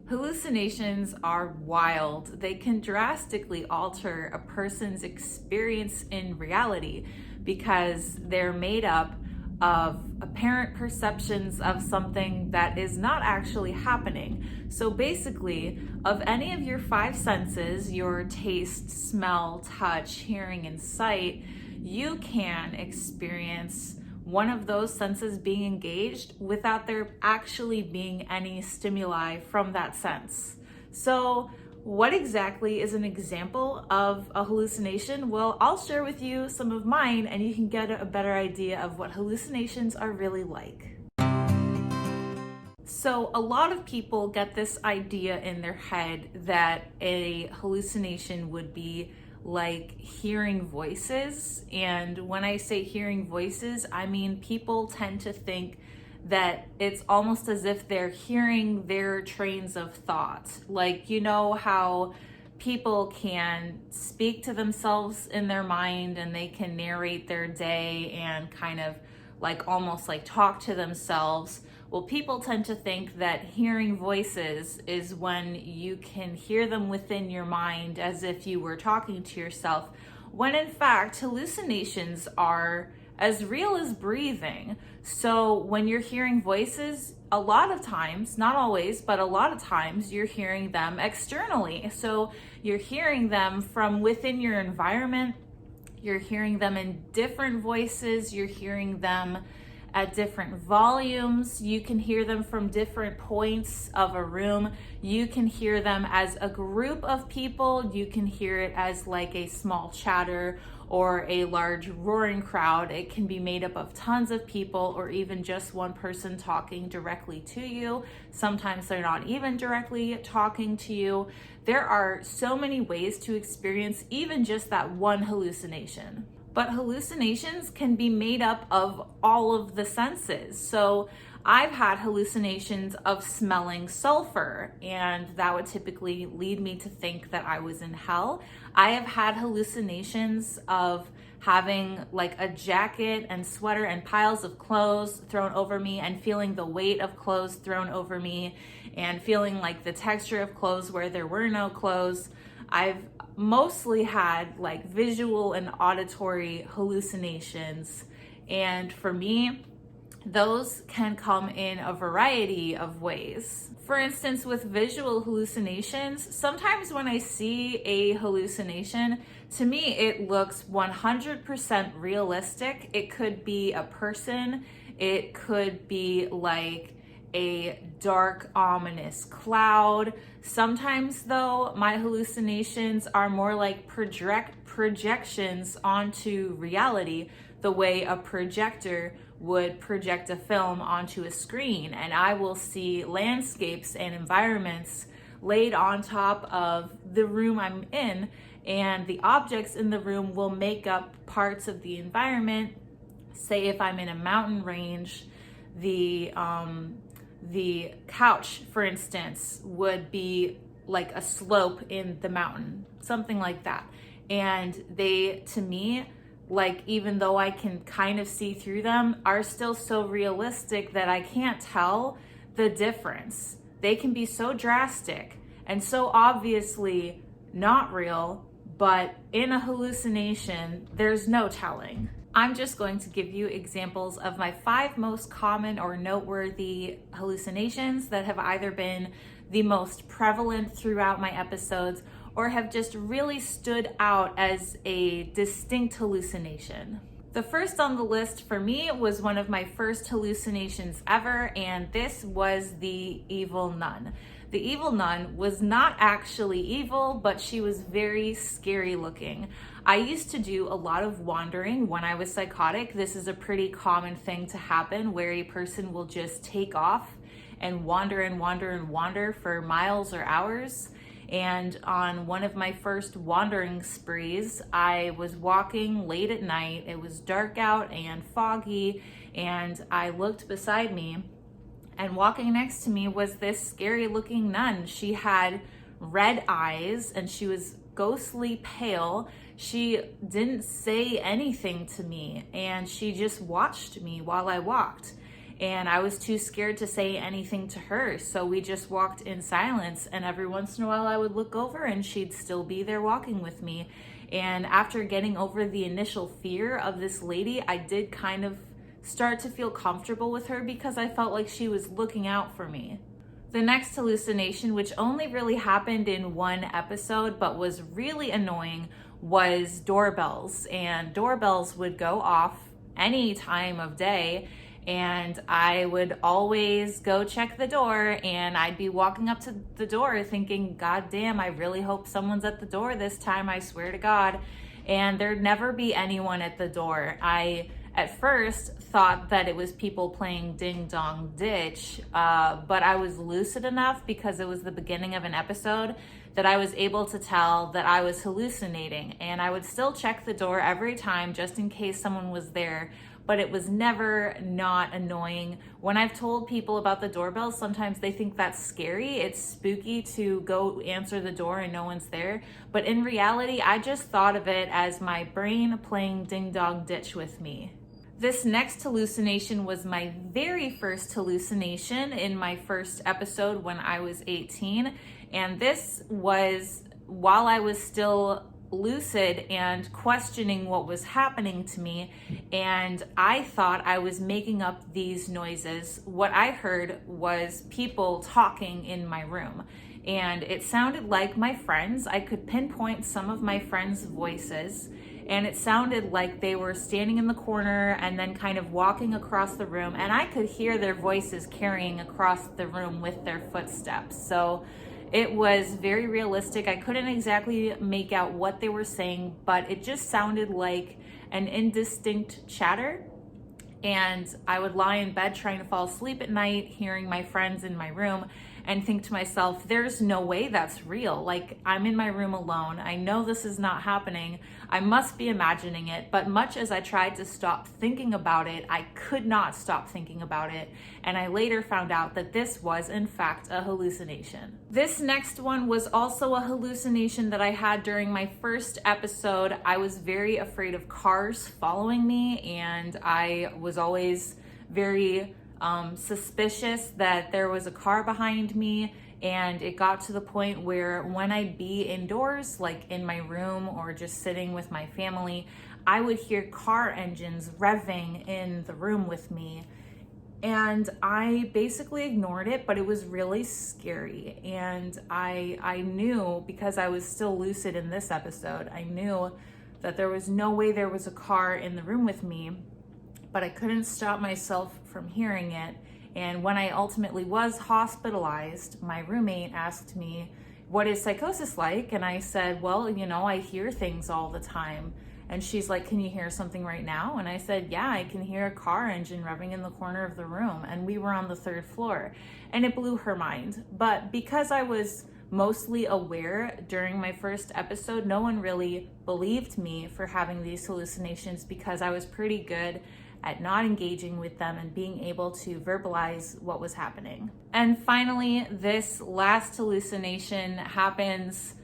Hallucinations are wild. They can drastically alter a person's experience in reality because they're made up of apparent perceptions of something that is not actually happening. So basically, of any of your five senses, your taste, smell, touch, hearing, and sight, you can experience one of those senses being engaged without there actually being any stimuli from that sense. So what exactly is an example of a hallucination? Well, I'll share with you some of mine and you can get a better idea of what hallucinations are really like. So a lot of people get this idea in their head that a hallucination would be like hearing voices. And when I say hearing voices, I mean people tend to think that it's almost as if they're hearing their trains of thought. Like, you know how people can speak to themselves in their mind and they can narrate their day and kind of like almost like talk to themselves. Well, people tend to think that hearing voices is when you can hear them within your mind as if you were talking to yourself, when in fact, hallucinations are as real as breathing. So when you're hearing voices, a lot of times, not always, but a lot of times, you're hearing them externally. So you're hearing them from within your environment, you're hearing them in different voices, you're hearing them at different volumes. You can hear them from different points of a room. You can hear them as a group of people. You can hear it as like a small chatter or a large roaring crowd. It can be made up of tons of people or even just one person talking directly to you. Sometimes they're not even directly talking to you. There are so many ways to experience even just that one hallucination. But hallucinations can be made up of all of the senses. So I've had hallucinations of smelling sulfur, and that would typically lead me to think that I was in hell. I have had hallucinations of having like a jacket and sweater and piles of clothes thrown over me and feeling the weight of clothes thrown over me and feeling like the texture of clothes where there were no clothes. I've mostly had like visual and auditory hallucinations. And for me, those can come in a variety of ways. For instance, with visual hallucinations, sometimes when I see a hallucination, to me it looks 100% realistic. It could be a person, it could be like a dark, ominous cloud. Sometimes though, my hallucinations are more like projections onto reality, the way a projector would project a film onto a screen, and I will see landscapes and environments laid on top of the room I'm in, and the objects in the room will make up parts of the environment. Say if I'm in a mountain range, the couch, for instance, would be like a slope in the mountain, something like that. And they, to me, like even though I can kind of see through them, are still so realistic that I can't tell the difference. They can be so drastic and so obviously not real, but in a hallucination, there's no telling. I'm just going to give you examples of my 5 most common or noteworthy hallucinations that have either been the most prevalent throughout my episodes or have just really stood out as a distinct hallucination. The first on the list for me was one of my first hallucinations ever, and this was the Evil Nun. The Evil Nun was not actually evil, but she was very scary looking. I used to do a lot of wandering when I was psychotic. This is a pretty common thing to happen where a person will just take off and wander and wander and wander for miles or hours. And on one of my first wandering sprees, I was walking late at night. It was dark out and foggy, and I looked beside me, and walking next to me was this scary looking nun. She had red eyes and she was ghostly pale. She didn't say anything to me, and she just watched me while I walked. and I was too scared to say anything to her. So we just walked in silence, and every once in a while I would look over and she'd still be there walking with me. And after getting over the initial fear of this lady, I did kind of start to feel comfortable with her because I felt like she was looking out for me. The next hallucination, which only really happened in one episode but was really annoying, was doorbells. And doorbells would go off any time of day, and I would always go check the door, and I'd be walking up to the door thinking, God damn, I really hope someone's at the door this time, I swear to God. And there'd never be anyone at the door. I at first thought that it was people playing Ding Dong Ditch, but I was lucid enough because it was the beginning of an episode that I was able to tell that I was hallucinating, and I would still check the door every time just in case someone was there, but it was never not annoying. When I've told people about the doorbell, sometimes they think that's scary. It's spooky to go answer the door and no one's there. But in reality, I just thought of it as my brain playing Ding Dong Ditch with me. This next hallucination was my very first hallucination in my first episode when I was 18. And this was while I was still lucid and questioning what was happening to me, and I thought I was making up these noises. What I heard was people talking in my room, and it sounded like my friends. I could pinpoint some of my friends' voices, and it sounded like they were standing in the corner and then kind of walking across the room, and I could hear their voices carrying across the room with their footsteps. So it was very realistic. I couldn't exactly make out what they were saying, but it just sounded like an indistinct chatter. And I would lie in bed trying to fall asleep at night, hearing my friends in my room, and think to myself, there's no way that's real. Like, I'm in my room alone. I know this is not happening. I must be imagining it. But much as I tried to stop thinking about it, I could not stop thinking about it. And I later found out that this was, in fact, a hallucination. This next one was also a hallucination that I had during my first episode. I was very afraid of cars following me, and I was always very suspicious that there was a car behind me. And it got to the point where when I'd be indoors, like in my room or just sitting with my family, I would hear car engines revving in the room with me. And I basically ignored it, but it was really scary. And I knew, because I was still lucid in this episode, I knew that there was no way there was a car in the room with me, but I couldn't stop myself from hearing it. And when I ultimately was hospitalized, my roommate asked me, what is psychosis like? And I said, well, you know, I hear things all the time. And she's like, can you hear something right now? And I said, yeah, I can hear a car engine revving in the corner of the room. And we were on the 3rd floor. And it blew her mind. But because I was mostly aware during my first episode, no one really believed me for having these hallucinations because I was pretty good at not engaging with them and being able to verbalize what was happening. And finally, this last hallucination happens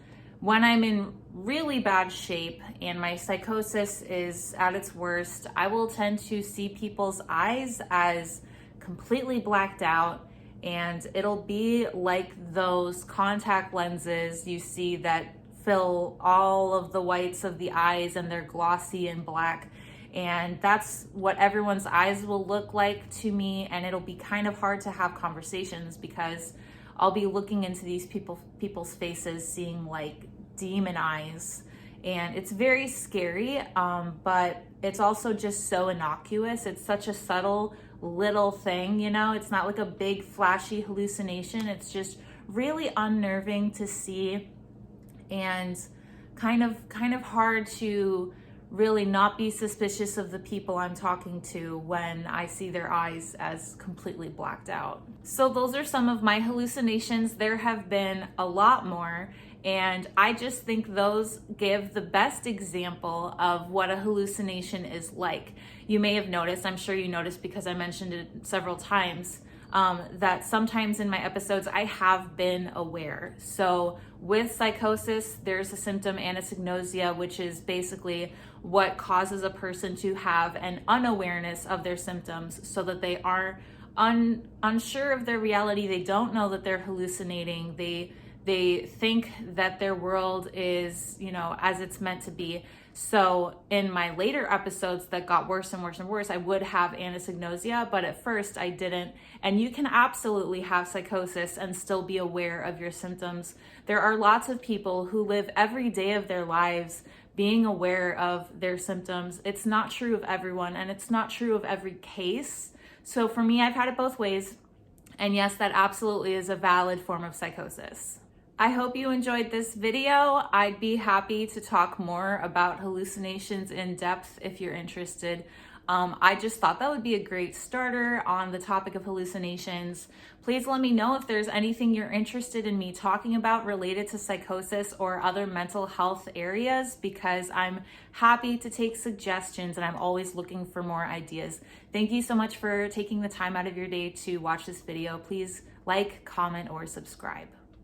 when I'm in really bad shape and my psychosis is at its worst. I will tend to see people's eyes as completely blacked out, and it'll be like those contact lenses you see that fill all of the whites of the eyes and they're glossy and black. And that's what everyone's eyes will look like to me, and it'll be kind of hard to have conversations because I'll be looking into these people's faces, seeing like demon eyes, and it's very scary, but it's also just so innocuous. It's such a subtle little thing, you know? It's not like a big flashy hallucination. It's just really unnerving to see and kind of hard to really not be suspicious of the people I'm talking to when I see their eyes as completely blacked out. So those are some of my hallucinations. There have been a lot more, and I just think those give the best example of what a hallucination is like. You may have noticed, I'm sure you noticed because I mentioned it several times, that sometimes in my episodes I have been aware. So with psychosis, there's a symptom anosognosia, which is basically what causes a person to have an unawareness of their symptoms so that they are unsure of their reality. They don't know that they're hallucinating. They think that their world is, you know, as it's meant to be. So in my later episodes that got worse and worse and worse, I would have anosognosia, but at first I didn't. And you can absolutely have psychosis and still be aware of your symptoms. There are lots of people who live every day of their lives being aware of their symptoms. It's not true of everyone, and it's not true of every case. So for me, I've had it both ways. And yes, that absolutely is a valid form of psychosis. I hope you enjoyed this video. I'd be happy to talk more about hallucinations in depth if you're interested. I just thought that would be a great starter on the topic of hallucinations. Please let me know if there's anything you're interested in me talking about related to psychosis or other mental health areas, because I'm happy to take suggestions and I'm always looking for more ideas. Thank you so much for taking the time out of your day to watch this video. Please like, comment, or subscribe.